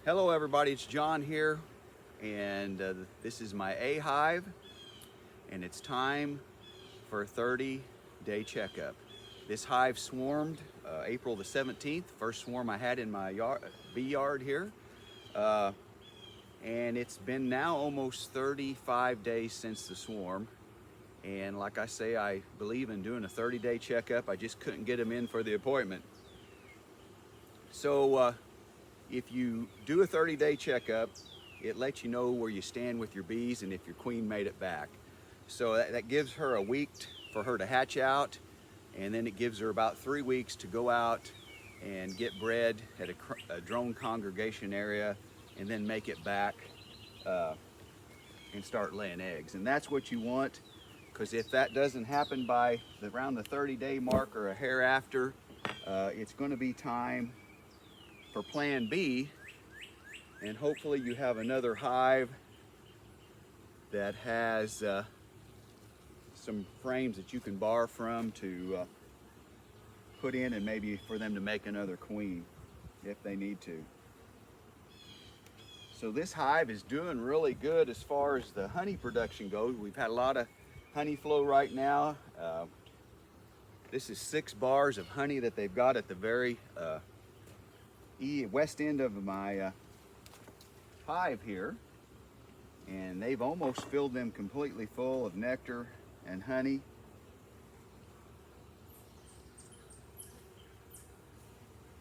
Hello everybody, it's John here, and this is my A hive, and it's time for a 30-day checkup. This hive swarmed April the 17th, first swarm I had in my bee yard here, and it's been now almost 35 days since the swarm. And like I say, I believe in doing a 30-day checkup. I just couldn't get them in for the appointment. So if you do a 30-day checkup, it lets you know where you stand with your bees and if your queen made it back. So that gives her a week for her to hatch out, and then it gives her about 3 weeks to go out and get bred at a drone congregation area and then make it back and start laying eggs. And that's what you want, because if that doesn't happen by around the 30-day mark or a hair after, it's going to be time for plan B, and hopefully you have another hive that has some frames that you can borrow from to put in, and maybe for them to make another queen if they need to. So this hive is doing really good as far as the honey production goes. We've had a lot of honey flow right now. This is 6 bars of honey that they've got at the very west end of my hive here, and they've almost filled them completely full of nectar and honey.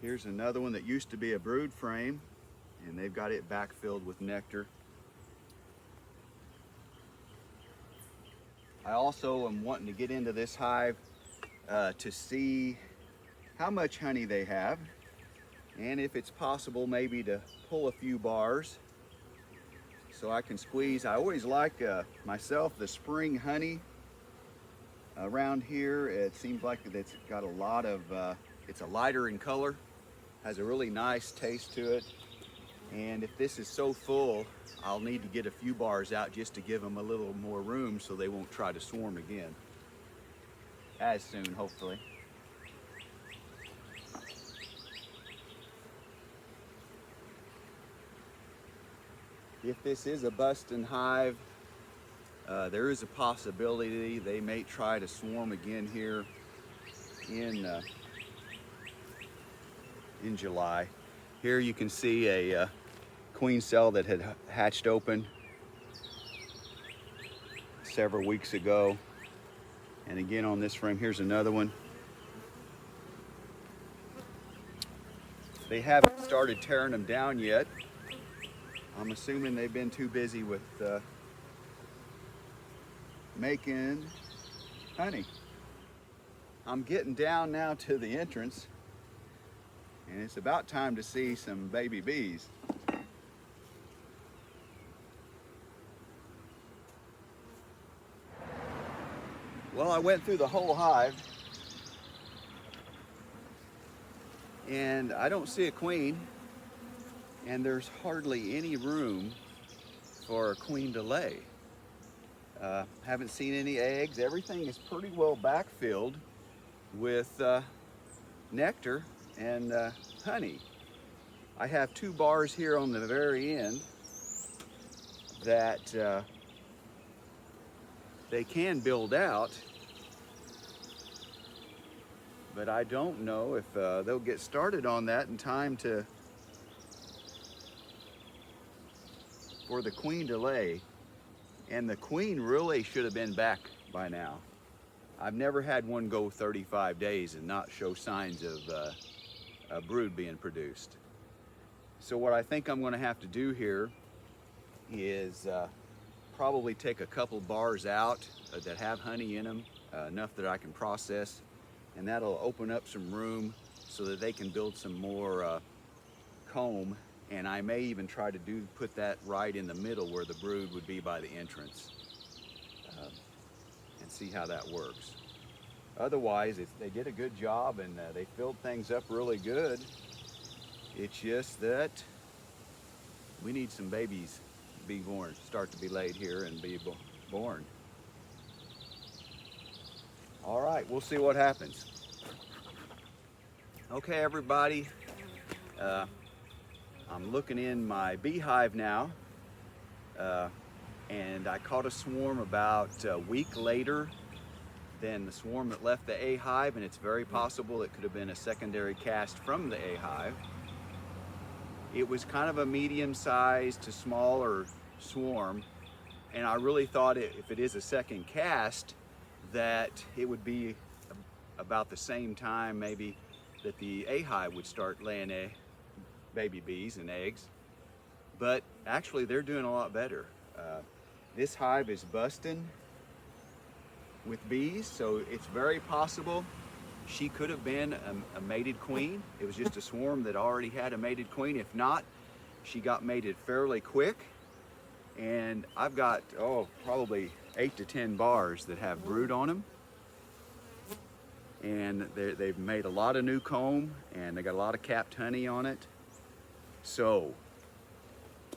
Here's another one that used to be a brood frame, and they've got it back filled with nectar. I also am wanting to get into this hive to see how much honey they have, and if it's possible maybe to pull a few bars so I can squeeze. I always like myself the spring honey around here. It seems like it's got a lot of, it's a lighter in color, has a really nice taste to it. And if this is so full, I'll need to get a few bars out just to give them a little more room so they won't try to swarm again. As soon, hopefully. If this is a busting hive, there is a possibility they may try to swarm again here in July. Here you can see a queen cell that had hatched open several weeks ago. And again on this frame, here's another one. They haven't started tearing them down yet. I'm assuming they've been too busy with making honey. I'm getting down now to the entrance, and it's about time to see some baby bees. Well, I went through the whole hive, and I don't see a queen, and there's hardly any room for a queen to lay. Haven't seen any eggs. Everything is pretty well backfilled with nectar and honey. I have 2 bars here on the very end that they can build out, but I don't know if they'll get started on that in time for the queen to lay. And the queen really should have been back by now. I've never had one go 35 days and not show signs of a brood being produced. So what I think I'm going to have to do here is probably take a couple bars out that have honey in them, enough that I can process, and that'll open up some room so that they can build some more comb. And I may even try to put that right in the middle where the brood would be by the entrance, and see how that works. Otherwise, they did a good job, and they filled things up really good. It's just that we need some babies to be born, start to be laid here and be born. All right, we'll see what happens. Okay, everybody. I'm looking in my beehive now, and I caught a swarm about a week later than the swarm that left the A hive, and it's very possible it could have been a secondary cast from the A hive. It was kind of a medium-sized to smaller swarm, and I really thought if it is a second cast that it would be about the same time maybe that the A hive would start laying baby bees and eggs, but actually they're doing a lot better. This hive is busting with bees, so it's very possible she could have been a mated queen. It was just a swarm that already had a mated queen. If not, she got mated fairly quick. And I've got, probably 8 to 10 bars that have brood on them. And they've made a lot of new comb, and they got a lot of capped honey on it. So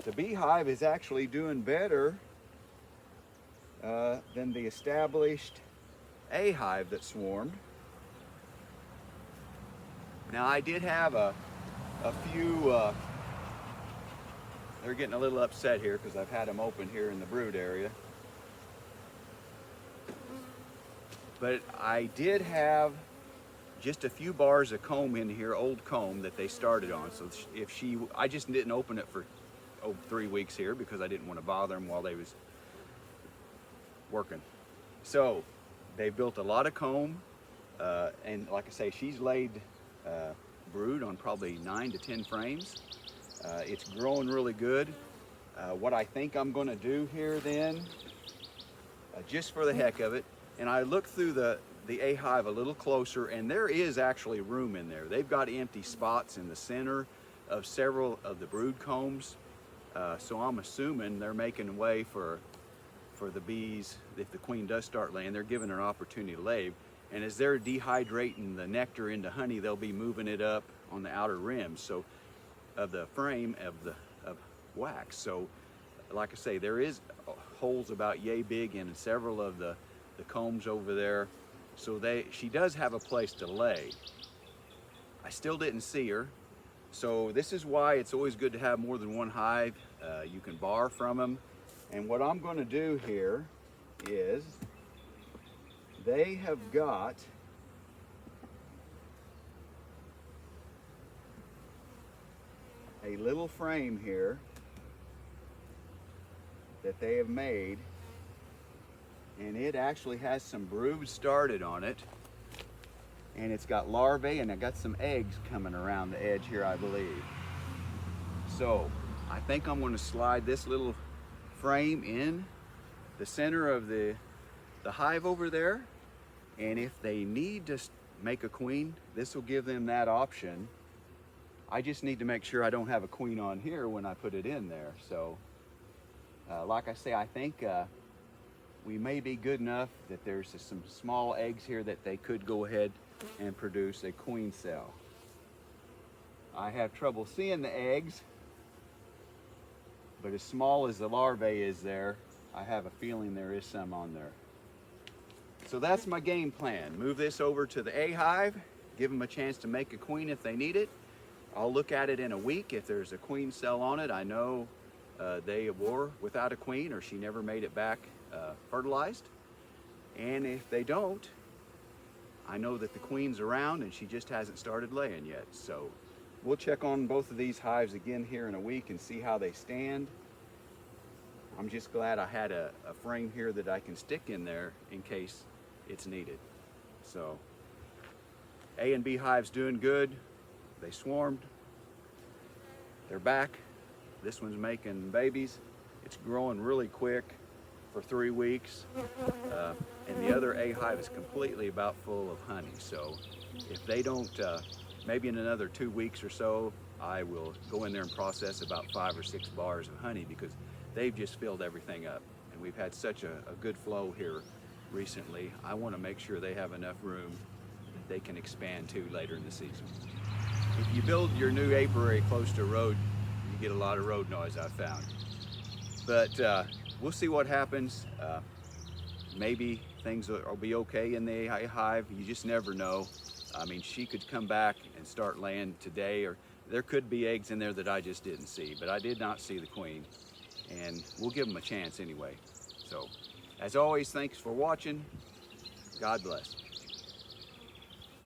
the beehive is actually doing better than the established A hive that swarmed. Now I did have a few, they're getting a little upset here because I've had them open here in the brood area. But I did have just a few bars of comb in here, old comb that they started on. So I just didn't open it for 3 weeks here because I didn't want to bother them while they was working. So they built a lot of comb, and like I say, she's laid brood on probably 9 to 10 frames. It's growing really good. What I think I'm going to do here then, just for the heck of it, and I looked through the A hive a little closer, and there is actually room in there. They've got empty spots in the center of several of the brood combs, so I'm assuming they're making way for the bees. If the queen does start laying, they're giving her an opportunity to lay. And as they're dehydrating the nectar into honey, they'll be moving it up on the outer rim of the frame of wax. So like I say, there is holes about yay big in several of the combs over there. So she does have a place to lay. I still didn't see her. So this is why it's always good to have more than one hive. You can bar from them. And what I'm going to do here is, they have got a little frame here that they have made, and it actually has some brood started on it, and it's got larvae, and I got some eggs coming around the edge here, I believe. So I think I'm going to slide this little frame in the center of the hive over there, and if they need to make a queen, this will give them that option. I just need to make sure I don't have a queen on here when I put it in there. So like I say, I think we may be good enough that there's some small eggs here that they could go ahead and produce a queen cell. I have trouble seeing the eggs, but as small as the larvae is there, I have a feeling there is some on there. So that's my game plan. Move this over to the A hive, give them a chance to make a queen if they need it. I'll look at it in a week. If there's a queen cell on it, I know they were without a queen or she never made it back fertilized. And if they don't, I know that the queen's around and she just hasn't started laying yet. So we'll check on both of these hives again here in a week and see how they stand. I'm just glad I had a frame here that I can stick in there in case it's needed. So A and B hives doing good. They swarmed. They're back. This one's making babies. It's growing really quick for 3 weeks. And the other A hive is completely about full of honey. So if they don't, maybe in another 2 weeks or so, I will go in there and process about 5 or 6 bars of honey because they've just filled everything up. And we've had such a good flow here recently. I want to make sure they have enough room that they can expand to later in the season. If you build your new apiary close to a road, you get a lot of road noise, I've found. But we'll see what happens. Maybe things will be okay in the hive. You just never know. I mean, she could come back and start laying today, or there could be eggs in there that I just didn't see, but I did not see the queen, and we'll give them a chance anyway. So, as always, thanks for watching. God bless.